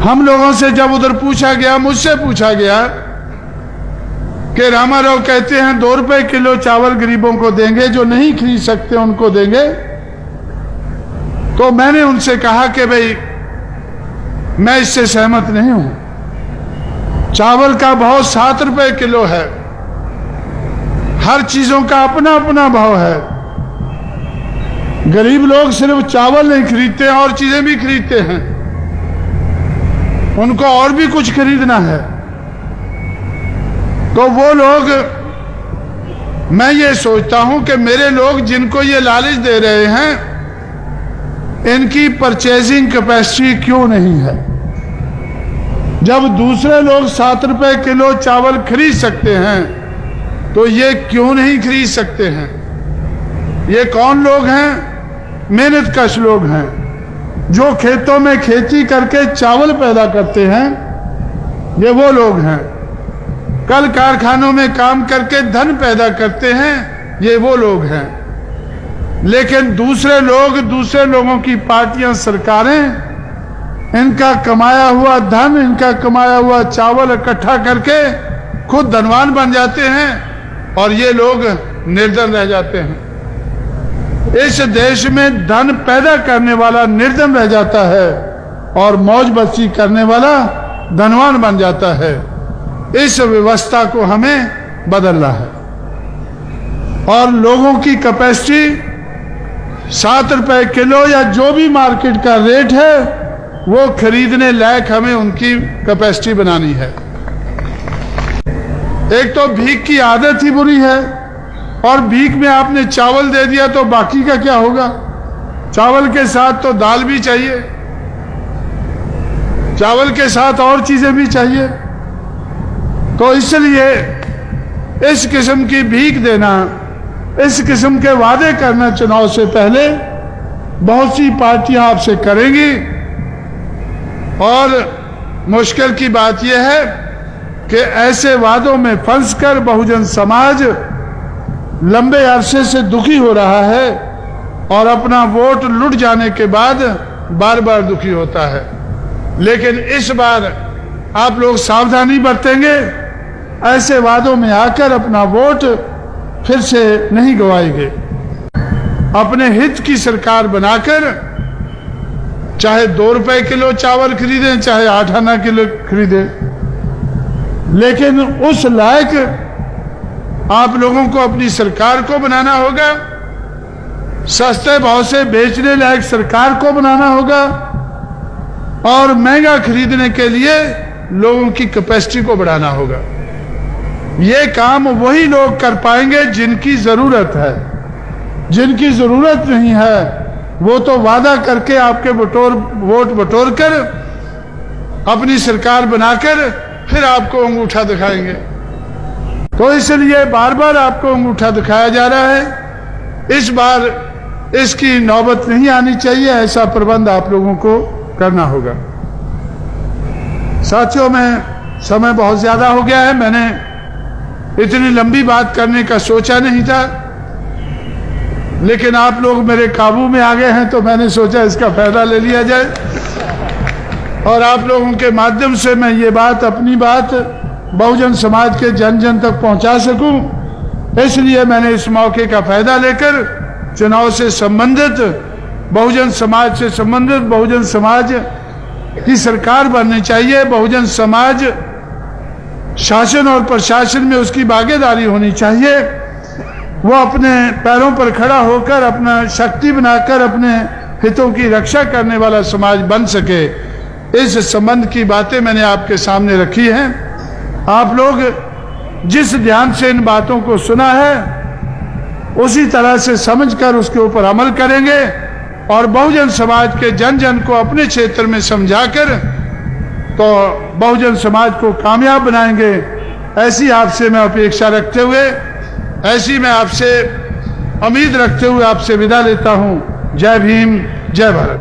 हम लोगों से जब उधर पूछा गया, मुझसे पूछा गया कि रामाराव कहते हैं 2 रुपए किलो चावल गरीबों को देंगे, जो नहीं खरीद सकते उनको देंगे, तो मैंने उनसे कहा कि भाई मैं इससे सहमत नहीं हूं। चावल का भाव 7 रुपए किलो है। हर चीजों का अपना अपना भाव है। गरीब लोग सिर्फ चावल नहीं खरीदते हैं, और चीजें भी खरीदते हैं। उनको और भी कुछ खरीदना है। तो वो लोग, मैं ये सोचता हूं कि मेरे लोग जिनको ये लालच दे रहे हैं, इनकी परचेजिंग कैपेसिटी क्यों नहीं है? जब दूसरे लोग 7 रुपए किलो चावल खरीद सकते हैं, तो ये क्यों नहीं खरीद सकते हैं? ये कौन लोग हैं? मेहनत कश लोग हैं, जो खेतों में खेती करके चावल पैदा करते हैं। ये वो लोग हैं। कल कारखानों में काम करके धन पैदा करते हैं। ये वो लोग हैं। लेकिन दूसरे लोग, दूसरे लोगों की पार्टियां, सरकारें इनका कमाया हुआ धन, इनका कमाया हुआ चावल इकट्ठा करके खुद धनवान बन जाते हैं, और ये लोग निर्धन रह जाते हैं। इस देश में धन पैदा करने वाला निर्धन रह जाता है, और मौज मस्ती करने वाला धनवान बन जाता है। इस व्यवस्था को हमें बदलना है। और लोगों की कैपेसिटी 7 रुपए किलो या जो भी मार्केट का रेट है, वो खरीदने लायक हमें उनकी कैपेसिटी बनानी है। एक तो भीख की आदत ही बुरी है, और भीख में आपने चावल दे दिया तो बाकी का क्या होगा? चावल के साथ तो दाल भी चाहिए, चावल के साथ और चीजें भी चाहिए। तो इसलिए इस किस्म की भीख देना, इस किस्म के वादे करना चुनाव से पहले बहुत सी पार्टियां आपसे करेंगी। और मुश्किल की बात यह है कि ऐसे वादों में फंसकर बहुजन समाज लंबे अरसे से दुखी हो रहा है, और अपना वोट लुट जाने के बाद बार बार दुखी होता है। लेकिन इस बार आप लोग सावधानी बरतेंगे, ऐसे वादों में आकर अपना वोट फिर से नहीं गवाएंगे। अपने हित की सरकार बनाकर चाहे 2 रुपए किलो चावल खरीदें, चाहे 8 आना किलो खरीदें, लेकिन उस लायक आप लोगों को अपनी सरकार को बनाना होगा। सस्ते भाव से बेचने लायक सरकार को बनाना होगा, और महंगा खरीदने के लिए लोगों की कैपेसिटी को बढ़ाना होगा। ये काम वही लोग कर पाएंगे जिनकी जरूरत है। जिनकी जरूरत नहीं है, वो तो वादा करके आपके वोट बटोर कर अपनी सरकार बनाकर फिर आपको अंगूठा दिखाएंगे। तो इसलिए बार बार आपको अंगूठा दिखाया जा रहा है। इस बार इसकी नौबत नहीं आनी चाहिए। ऐसा प्रबंध आप लोगों को करना होगा। साथियों, में समय बहुत ज्यादा हो गया है। मैंने इतनी लंबी बात करने का सोचा नहीं था, लेकिन आप लोग मेरे काबू में आ गए हैं, तो मैंने सोचा इसका फायदा ले लिया जाए, और आप लोगों के माध्यम से मैं ये बात, अपनी बात बहुजन समाज के जन जन तक पहुंचा सकूं। इसलिए मैंने इस मौके का फायदा लेकर चुनाव से संबंधित, बहुजन समाज से संबंधित, बहुजन समाज की सरकार बननी चाहिए, बहुजन समाज शासन और प्रशासन में उसकी भागीदारी होनी चाहिए, वो अपने पैरों पर खड़ा होकर अपना शक्ति बनाकर अपने हितों की रक्षा करने वाला समाज बन सके। इस संबंध की बातें मैंने आपके सामने रखी हैं। आप लोग जिस ध्यान से इन बातों को सुना है, उसी तरह से समझकर उसके ऊपर अमल करेंगे, और बहुजन समाज के जन जन को अपने क्षेत्र में समझाकर तो बहुजन समाज को कामयाब बनाएंगे। ऐसी आपसे मैं अपेक्षा रखते हुए, ऐसी मैं आपसे उम्मीद रखते हुए आपसे विदा लेता हूं। जय भीम, जय भारत।